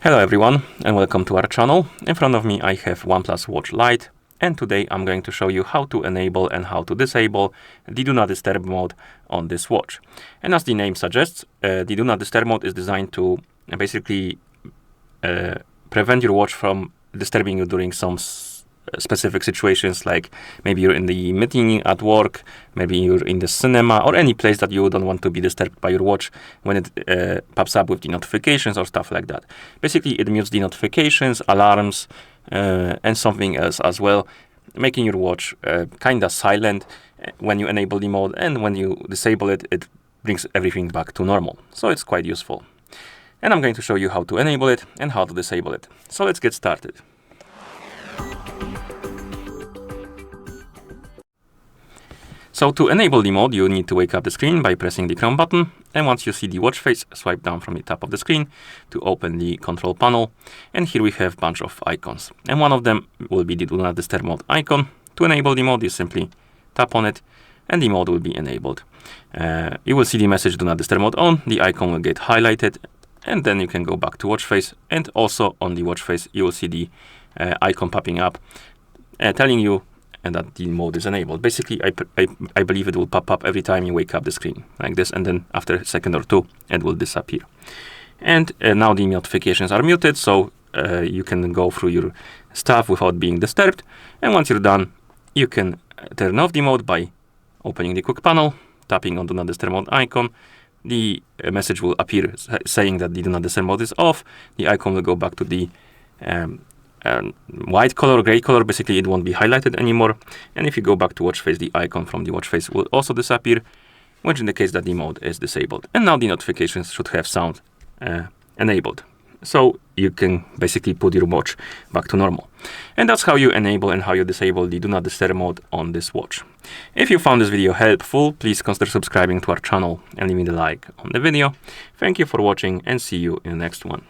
Hello everyone and welcome to our channel. In front of me I have OnePlus Watch Lite, and today I'm going to show you how to enable and how to disable the Do Not Disturb mode on this watch. And as the name suggests, the Do Not Disturb mode is designed to basically prevent your watch from disturbing you during some specific situations, like maybe you're in the meeting at work, maybe you're in the cinema, or any place that you don't want to be disturbed by your watch when it pops up with the notifications or stuff like that. Basically, it mutes the notifications, alarms, and something else as well, making your watch kind of silent when you enable the mode, and when you disable it, it brings everything back to normal. So it's quite useful. And I'm going to show you how to enable it and how to disable it. So let's get started. So to enable the mode, you need to wake up the screen by pressing the Chrome button. And once you see the watch face, swipe down from the top of the screen to open the control panel. And here we have a bunch of icons. And one of them will be the Do Not Disturb mode icon. To enable the mode, you simply tap on it and the mode will be enabled. You will see the message Do Not Disturb mode on. The icon will get highlighted, and then you can go back to watch face. And also on the watch face, you will see the icon popping up, telling you and that the mode is enabled. Basically, I believe it will pop up every time you wake up the screen, like this, and then after a second or two, it will disappear. And now the notifications are muted, so you can go through your stuff without being disturbed. And once you're done, you can turn off the mode by opening the quick panel, tapping on Do Not Disturb mode icon. The message will appear saying that the Do Not Disturb mode is off. The icon will go back to the white color, gray color. Basically, it won't be highlighted anymore. And if you go back to watch face, the icon from the watch face will also disappear, which indicates that the mode is disabled. And now the notifications should have sound enabled. So you can basically put your watch back to normal. And that's how you enable and how you disable the Do Not Disturb mode on this watch. If you found this video helpful, please consider subscribing to our channel and leaving a like on the video. Thank you for watching and see you in the next one.